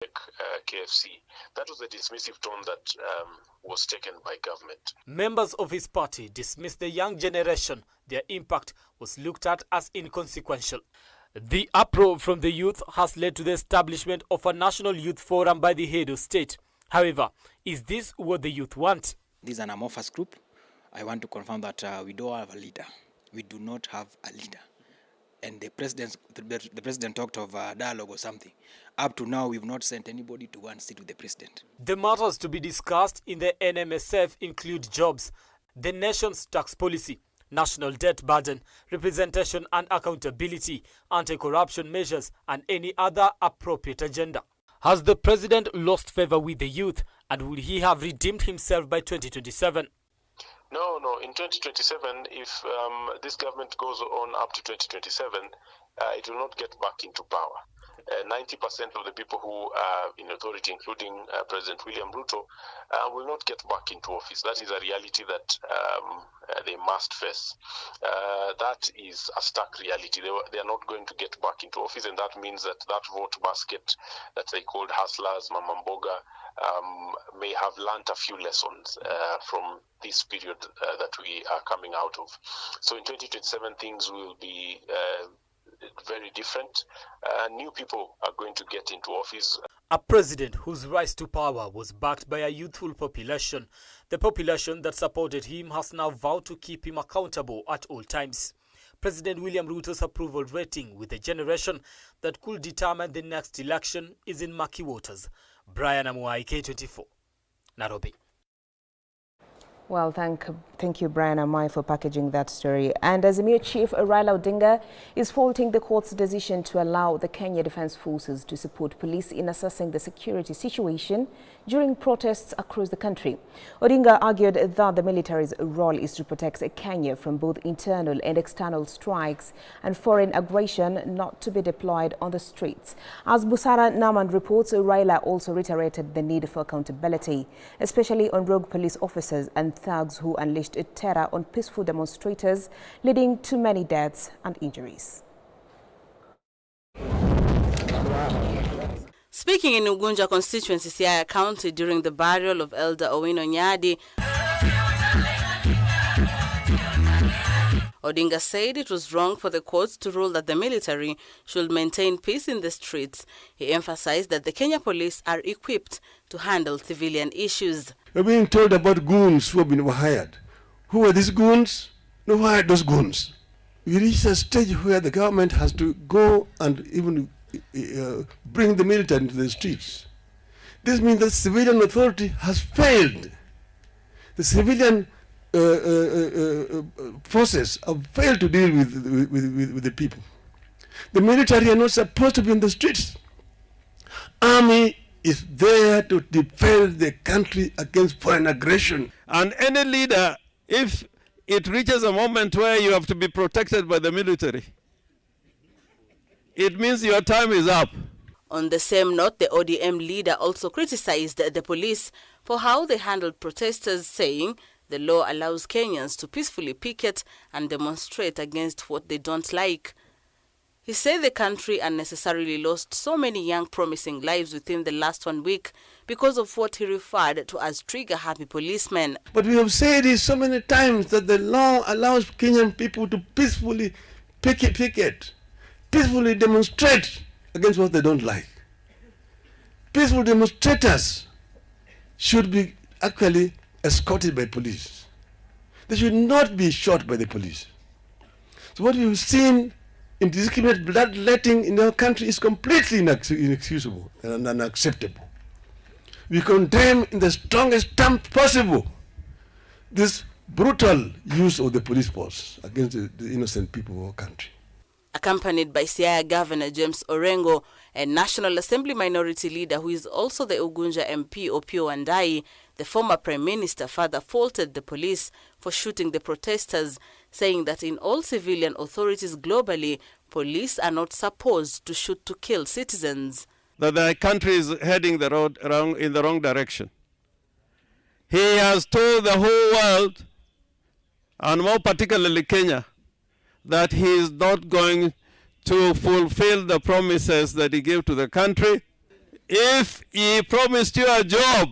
KFC. That was a dismissive tone that was taken by government. Members of his party dismissed the young generation. Their impact was looked at as inconsequential. The uproar from the youth has led to the establishment of a national youth forum by the head of state. However, is this what the youth want? This is an amorphous group. I want to confirm that we don't have a leader. We do not have a leader. And the president talked of dialogue or something. Up to now, we've not sent anybody to go and sit with the president. The matters to be discussed in the NMSF include jobs, the nation's tax policy, national debt burden, representation and accountability, anti-corruption measures, and any other appropriate agenda. Has the president lost favor with the youth, and will he have redeemed himself by 2027? No. In 2027, if this government goes on up to 2027, it will not get back into power. 90% of the people who are in authority, including President William Ruto, will not get back into office. That is a reality that they must face. That is a stark reality. They are not going to get back into office, and that means that vote basket that they called hustlers, Mama Mboga, may have learnt a few lessons from this period that we are coming out of. So in 2027, things will be very different. New people are going to get into office. A president whose rise to power was backed by a youthful population. The population that supported him has now vowed to keep him accountable at all times. President William Ruto's approval rating with a generation that could determine the next election is in murky waters. Brian Amuai, K24, Nairobi. Well, thank you, Brian Amai, for packaging that story. And Azimio Chief Raila Odinga is faulting the court's decision to allow the Kenya Defence Forces to support police in assessing the security situation during protests across the country. Odinga argued that the military's role is to protect Kenya from both internal and external strikes and foreign aggression, not to be deployed on the streets. As Busara Naman reports, Raila also reiterated the need for accountability, especially on rogue police officers and thugs who unleashed terror on peaceful demonstrators, leading to many deaths and injuries. Speaking in Ugunja constituency, Siaya County, during the burial of Elder Owino Nyadi, Odinga said it was wrong for the courts to rule that the military should maintain peace in the streets. He emphasized that the Kenya police are equipped to handle civilian issues. We're being told about goons who have been hired. Who are these goons? No, who hired those goons? We reached a stage where the government has to go and even bring the military into the streets. This means that civilian authority has failed. The civilian forces have failed to deal with the people. The military are not supposed to be in the streets. Army is there to defend the country against foreign aggression. And any leader, if it reaches a moment where you have to be protected by the military, it means your time is up. On the same note, the ODM leader also criticized the police for how they handled protesters, saying the law allows Kenyans to peacefully picket and demonstrate against what they don't like. He said the country unnecessarily lost so many young promising lives within the last 1 week because of what he referred to as trigger-happy policemen. But we have said it so many times that the law allows Kenyan people to peacefully picket, peacefully demonstrate against what they don't like. Peaceful demonstrators should be actually escorted by police. They should not be shot by the police. So what we've seen, indiscriminate bloodletting in our country is completely inexcusable and unacceptable. We condemn in the strongest terms possible this brutal use of the police force against the innocent people of our country. Accompanied by Siaya Governor James Orengo and National Assembly Minority Leader, who is also the Ugunja MP Opiyo Wandayi, the former Prime Minister further faulted the police for shooting the protesters, saying that in all civilian authorities globally, police are not supposed to shoot to kill citizens. That the country is heading in the wrong direction. He has told the whole world, and more particularly Kenya, that he is not going to fulfill the promises that he gave to the country. If he promised you a job,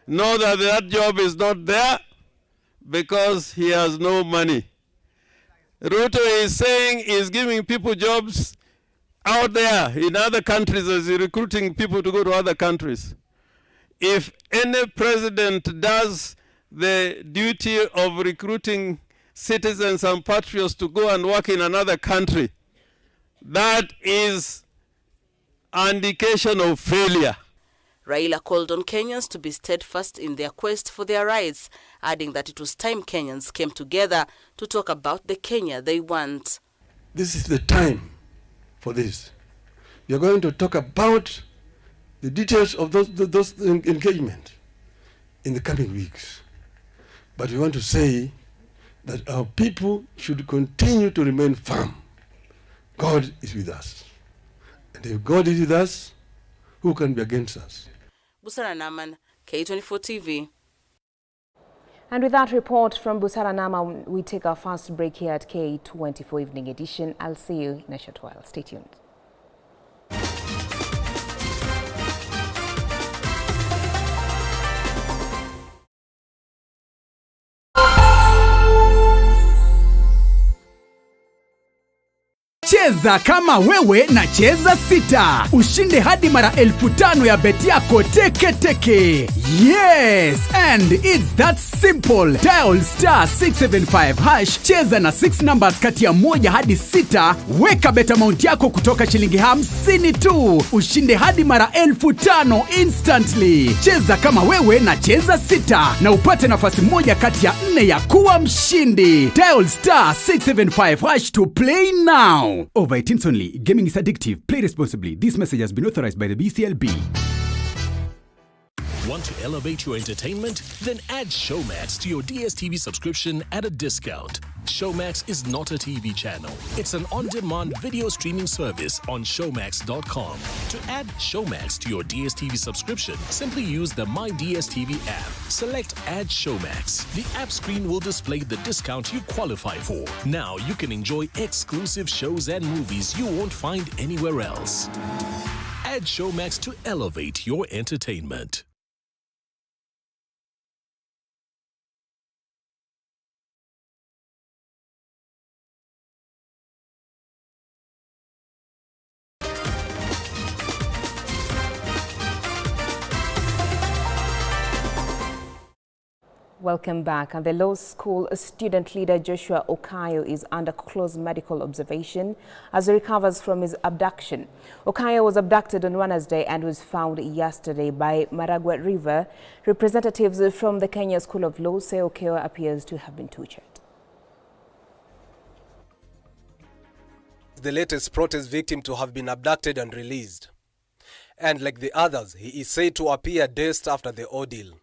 know that that job is not there because he has no money. Ruto is saying he's giving people jobs out there in other countries as he's recruiting people to go to other countries. If any president does the duty of recruiting citizens and patriots to go and work in another country, that is an indication of failure. Raila called on Kenyans to be steadfast in their quest for their rights, adding that it was time Kenyans came together to talk about the Kenya they want. This is the time for this. We are going to talk about the details of those engagements in the coming weeks. But we want to say that our people should continue to remain firm. God is with us. And if God is with us, who can be against us? Busara Naman, K24 TV. And with that report from Busara Nama, we take our first break here at K24 Evening Edition. I'll see you in a short while. Stay tuned. Cheza kama wewe na cheza sita. Ushinde hadi mara 5,000 ya beti yako teke teke. Yes, and it's that simple. Dial *675#. Cheza na 6 numbers kati ya 1 hadi 6. Weka bet amount yako kutoka shilingi 50 tu. Ushinde hadi mara 5,000 instantly. Cheza kama wewe na cheza sita. Na upate nafasi moja kati ya 4 ya kuwa mshindi. Dial *675# to play now. Over 18 only. Gaming is addictive. Play responsibly. This message has been authorized by the BCLB. Want to elevate your entertainment? Then add Showmax to your DSTV subscription at a discount. Showmax is not a TV channel. It's an on-demand video streaming service on showmax.com. To add Showmax to your DSTV subscription, simply use the My DSTV app. Select Add Showmax. The app screen will display the discount you qualify for. Now you can enjoy exclusive shows and movies you won't find anywhere else. Add Showmax to elevate your entertainment. Welcome back. And the law school student leader Joshua Okayo is under close medical observation as he recovers from his abduction. Okayo was abducted on Wednesday and was found yesterday by Maragua River. Representatives from the Kenya School of Law say Okayo appears to have been tortured. The latest protest victim to have been abducted and released. And like the others, he is said to appear dazed after the ordeal.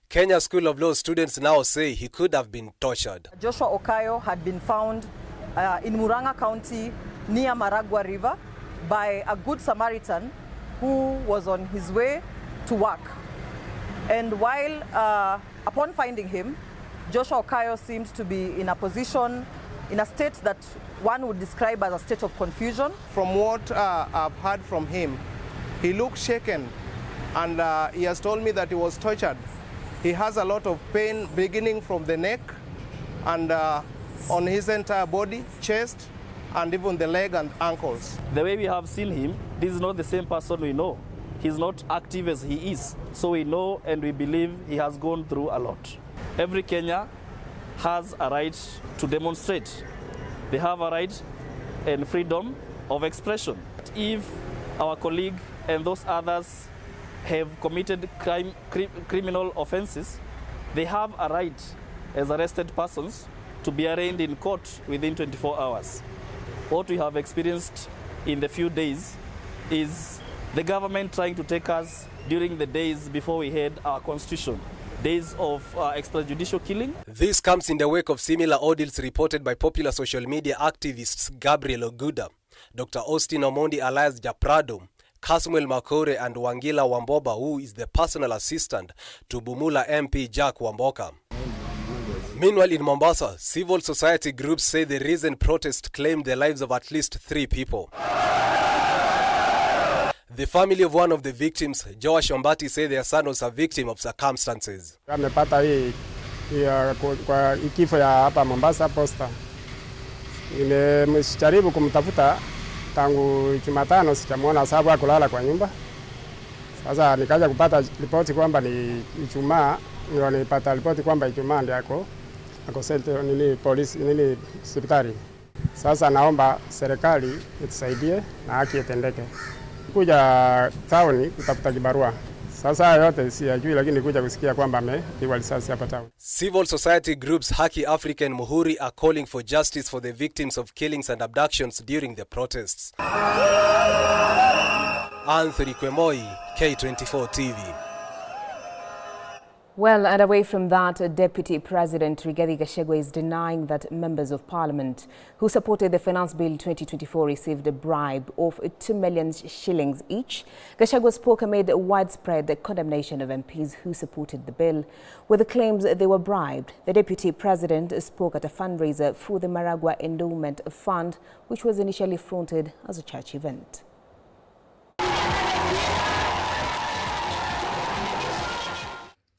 Kenya School of Law students now say he could have been tortured. Joshua Okayo had been found in Murang'a County near Maragua River by a good Samaritan who was on his way to work. And while upon finding him, Joshua Okayo seemed to be in a state that one would describe as a state of confusion. From what I've heard from him, he looked shaken, and he has told me that he was tortured. He has a lot of pain beginning from the neck and on his entire body, chest, and even the leg and ankles. The way we have seen him, this is not the same person we know. He's not active as he is. So we know and we believe he has gone through a lot. Every Kenyan has a right to demonstrate. They have a right and freedom of expression. If our colleague and those others have committed criminal offenses, they have a right as arrested persons to be arraigned in court within 24 hours. What we have experienced in the few days is the government trying to take us during the days before we had our constitution, days of extrajudicial killing. This comes in the wake of similar ordeals reported by popular social media activists Gabriel Oguda, Dr. Austin Omondi alias Japrado, Kasmuel Makore and Wangila Wamboba, who is the personal assistant to Bumula MP Jack Wamboka. Meanwhile, in Mombasa, civil society groups say the recent protest claimed the lives of at least 3 people. The family of one of the victims, Joash Ombati, say their son was a victim of circumstances. Amepata hii kwa kifo ya hapa Mombasa Posta. Nimejaribu kumtafuta tangu Jumatano, sijamuona sababu akulala kwa nyumba. Sasa nikaja kupata ripoti kwamba ni Ijumaa, ndio nilipata ripoti kwamba Ijumaa ndio ako polisi hospitali. Sasa naomba serikali itusaidie na haki itendeke. Kuja town kutafuta kibarua. Sasa yote siyajui, lakini kuja kusikia kwamba amepigwa risasi hapa town. Civil society groups Haki African Muhuri are calling for justice for the victims of killings and abductions during the protests. Anthony Kwemoi, K24 TV. Well, and away from that, Deputy President Rigathi Gachagua is denying that members of Parliament who supported the Finance Bill 2024 received a bribe of 2 million shillings each. Gachagua spoke amid widespread condemnation of MPs who supported the bill, with the claims they were bribed. The Deputy President spoke at a fundraiser for the Maragua Endowment Fund, which was initially fronted as a church event.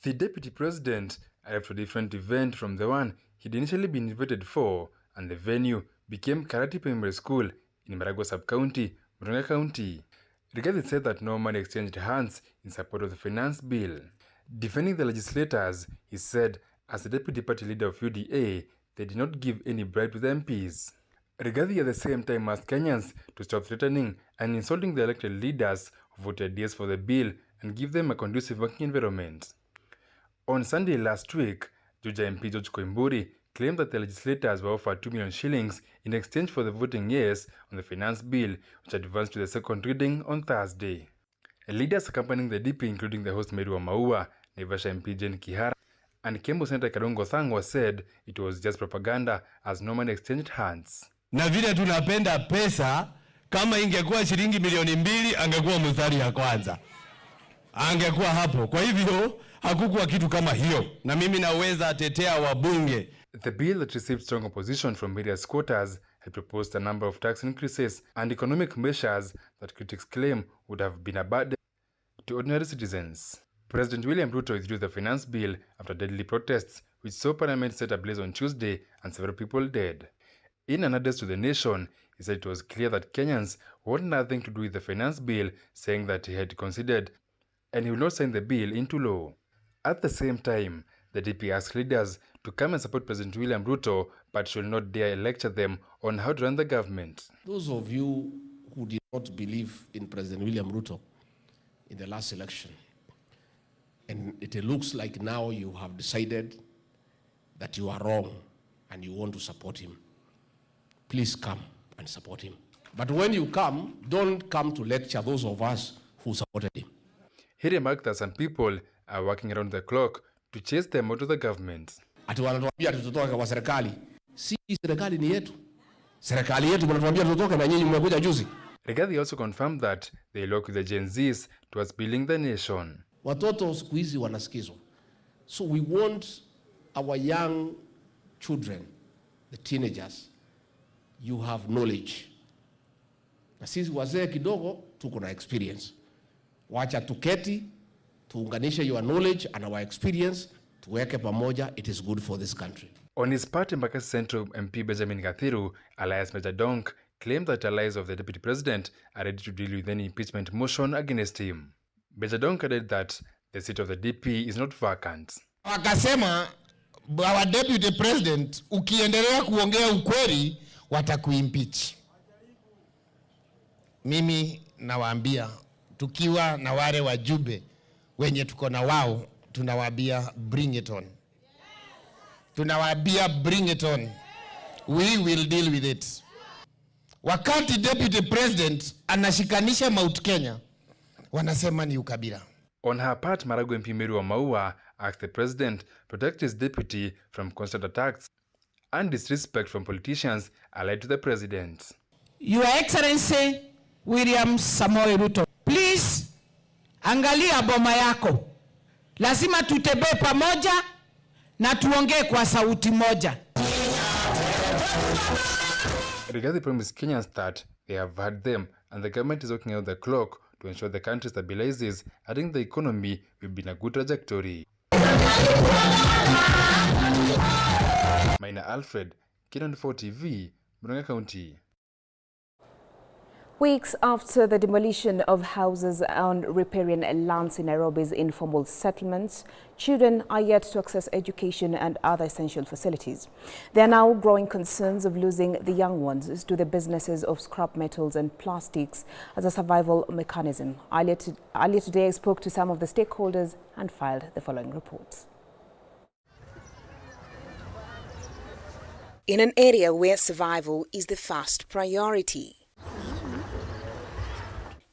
The Deputy President arrived for a different event from the one he'd initially been invited for, and the venue became Karati Primary School in Maragua Sub-County, Murang'a County. Rigathi said that no money exchanged hands in support of the finance bill. Defending the legislators, he said, as the Deputy Party Leader of UDA, they did not give any bribe to the MPs. Rigathi at the same time asked Kenyans to stop threatening and insulting the elected leaders who voted yes for the bill and give them a conducive working environment. On Sunday last week, Juja MP George Koimburi claimed that the legislators were offered 2 million shillings in exchange for the voting yes on the finance bill, which advanced to the second reading on Thursday. Leaders accompanying the DP, including the host Mary Wamaua, Naivasha MP Jane Kihara, and Kembu Senator Kadongo Thangwa, said it was just propaganda as no money exchanged hands. Na vile tunapenda pesa, kama ingekuwa shilingi milioni 2 angekuwa mstari ya kwanza. Angekuwa hapo. Kwa hivyo hakukuwa kitu kama hiyo, na mimi naweza tetea wabunge. The bill that received strong opposition from various quarters had proposed a number of tax increases and economic measures that critics claim would have been a burden to ordinary citizens. President William Ruto withdrew the finance bill after deadly protests which saw Parliament set ablaze on Tuesday and several people dead. In an address to the nation, he said it was clear that Kenyans wanted nothing to do with the finance bill, saying that he had considered and he will not sign the bill into law. At the same time, the DP asked leaders to come and support President William Ruto, but should not dare lecture them on how to run the government. Those of you who did not believe in President William Ruto in the last election, and it looks like now you have decided that you are wrong and you want to support him, please come and support him. But when you come, don't come to lecture those of us who supported him. He remarked that some people are working around the clock to chase them out of the government. Ati wanatuambia tutoke kwa serikali. Si serikali ni yetu. Serikali yetu wanatuambia tutoke na nyinyi mmekuja juzi. Rigathi also confirmed that they look with the Gen Zs towards building the nation. Watoto siku hizi wanasikizwa. So we want our young children, the teenagers, you have knowledge. Na sisi wazee kidogo tuko na experience. Wacha tuketi, tuunganishe your knowledge and our experience, tuweke pamoja, it is good for this country. On his part, Embakasi Central MP Benjamin Gathiru, alias Major Donk, claimed that allies of the Deputy President are ready to deal with any impeachment motion against him. Major Donk added that the seat of the DP is not vacant. Wakasema, our Deputy President, ukiendelea kuongea ukweli, watakuimpeach. Mimi nawaambia, tukiwa na wale wajumbe wenye tuko na wao, tunawaambia bring it on. Tunawaambia bring it on. We will deal with it. Wakati Deputy President anashikanisha Mount Kenya, wanasema ni ukabila. On her part, Maragua MP Mary Wamaua asked the president to protect his deputy from constant attacks and disrespect from politicians allied to the president. Your Excellency William Samoei Ruto, please angalia boma yako. Lazima tutembee pamoja na tuongee kwa sauti moja. Rigathi promised Kenyans that they have heard them and the government is working out the clock to ensure the country stabilizes, adding the economy will be in a good trajectory. Maina Alfred, K24 TV, Murang'a County. Weeks after the demolition of houses on riparian lands in Nairobi's informal settlements, children are yet to access education and other essential facilities. There are now growing concerns of losing the young ones to the businesses of scrap metals and plastics as a survival mechanism. Earlier today, I spoke to some of the stakeholders and filed the following reports. In an area where survival is the first priority,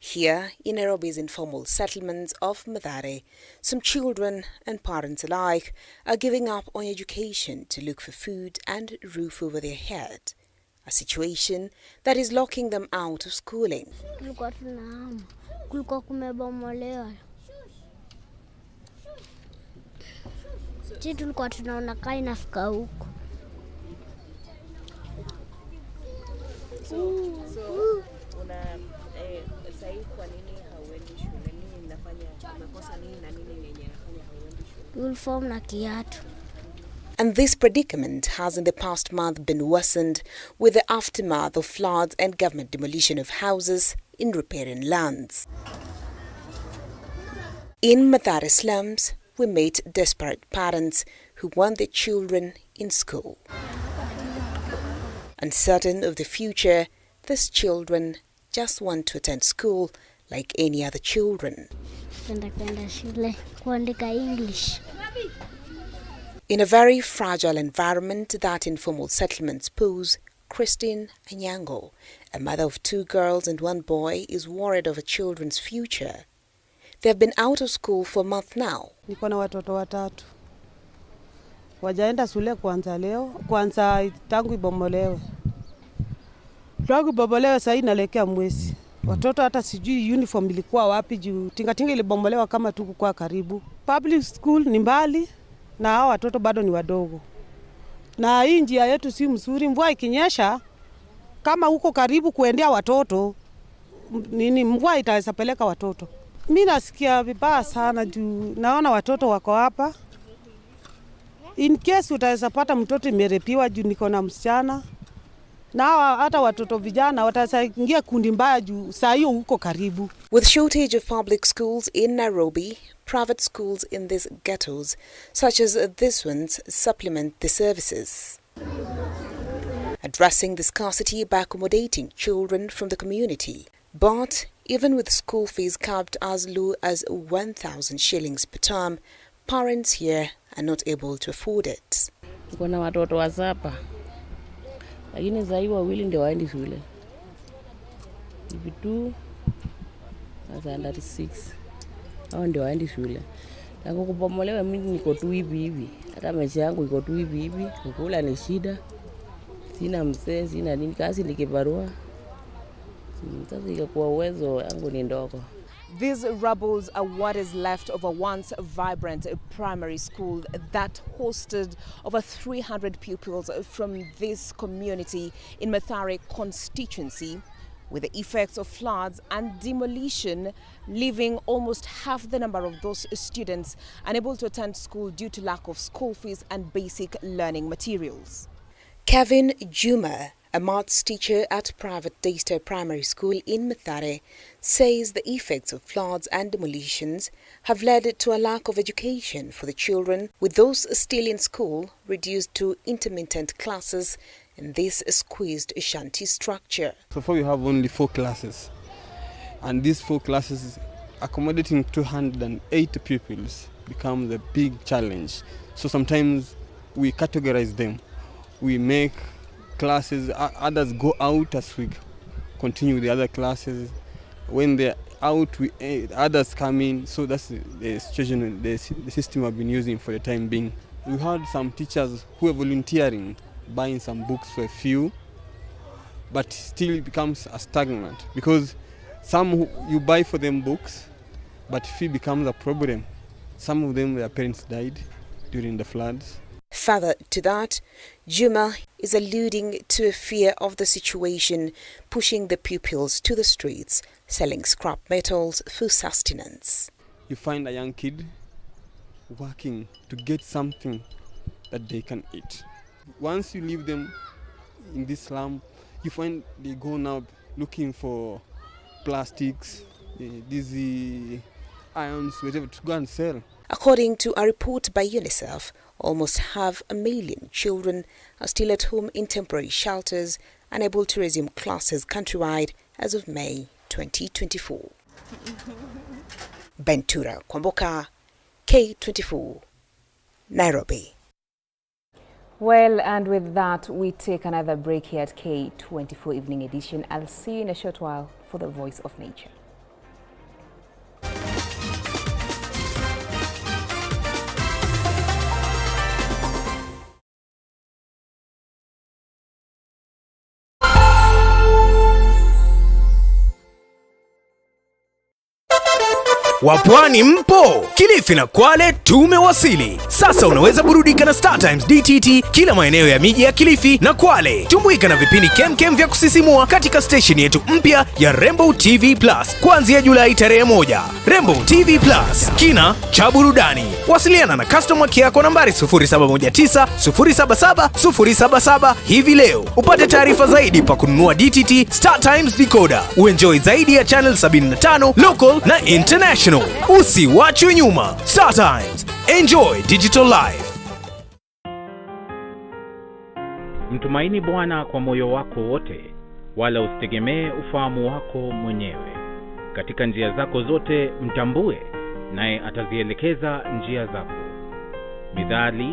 here, in Nairobi's informal settlements of Mathare, some children and parents alike are giving up on education to look for food and roof over their head, a situation that is locking them out of schooling. And this predicament has in the past month been worsened with the aftermath of floods and government demolition of houses in riparian lands. In Mathare slums, we met desperate parents who want their children in school. Uncertain of the future, these children just want to attend school like any other children. In a very fragile environment that informal settlements pose, Christine Anyango, a mother of 2 girls and 1 boy, is worried of her children's future. They have been out of school for a month now. Niko na watoto watatu. Wajaenda shule kwanza tangu ibomolewe. Tangu ibomolewe sasa inaelekea mwezi. Watoto hata sijui uniform ilikuwa wapi juu tingatinga ilibomolewa kama tuko kwa karibu. Public school ni mbali na hao watoto bado ni wadogo. Na hii njia yetu si mzuri, mvua ikinyesha kama huko karibu kuendea watoto mvua itaweza peleka watoto. Mimi nasikia vibaya sana juu naona watoto wako hapa. In case utaweza pata mtoto imerepiwa juu niko na msichana. Na hata watoto vijana wataingia kundi mbaya juu saa hiyo huko karibu. With shortage of public schools in Nairobi, private schools in these ghettos, such as this ones, supplement the services. Addressing the scarcity by accommodating children from the community. But even with school fees capped as low as 1,000 shillings per term, parents here are not able to afford it. Kuna watoto wa saba. Lakini sasa hivi wawili ndio waendi shule. Hivi tu sasa under 6. Hao ndio waendi shule. Tangu kubomolewa mimi niko tu hivi. Hata maisha yangu iko tu hivi. Kukula ni shida. Sina mzee, sina nini, kazi nikibarua. Sasa ikakuwa uwezo yangu ni ndogo. These rubbles are what is left of a once vibrant primary school that hosted over 300 pupils from this community in Mathare constituency, with the effects of floods and demolition leaving almost half the number of those students unable to attend school due to lack of school fees and basic learning materials. Kevin Juma, a maths teacher at private Daystar Primary School in Mathare, says the effects of floods and demolitions have led to a lack of education for the children, with those still in school reduced to intermittent classes in this squeezed shanty structure. So far we have only 4 classes, and these 4 classes accommodating 280 pupils becomes a big challenge. So sometimes we categorize them. We make classes, others go out as we continue with the other classes. When they're out, others come in. So that's the situation, the system I've been using for the time being. We had some teachers who are volunteering, buying some books for a few, but still it becomes a stagnant because some you buy for them books, but fee becomes a problem. Some of them, their parents died during the floods. Further to that, Juma is alluding to a fear of the situation pushing the pupils to the streets, selling scrap metals for sustenance. You find a young kid working to get something that they can eat. Once you leave them in this slum, you find they go now looking for plastics, these irons, whatever, to go and sell. According to a report by UNICEF, almost 500,000 children are still at home in temporary shelters, unable to resume classes countrywide as of May 2024. Bentura Kwamboka, K24, Nairobi. Well, and with that, we take another break here at K24 Evening Edition. I'll see you in a short while for the Voice of Nature. Wapwani mpo, Kilifi na Kwale tumewasili. Sasa unaweza burudika na Star Times DTT kila maeneo ya miji ya Kilifi na Kwale. Tumbuika na vipindi kemkem vya kusisimua katika station yetu mpya ya Rainbow TV Plus kuanzia Julai tarehe 1. Rainbow TV Plus, kina cha burudani. Wasiliana na customer care yako nambari 0719 077 077 hivi leo. Upate taarifa zaidi pa kununua DTT Star Times decoder. Uenjoy zaidi ya channel 75 local na international. Usiwachwe nyuma. Star Times. Enjoy digital life. Mtumaini Bwana kwa moyo wako wote, wala usitegemee ufahamu wako mwenyewe. Katika njia zako zote mtambue, naye atazielekeza njia zako. Mithali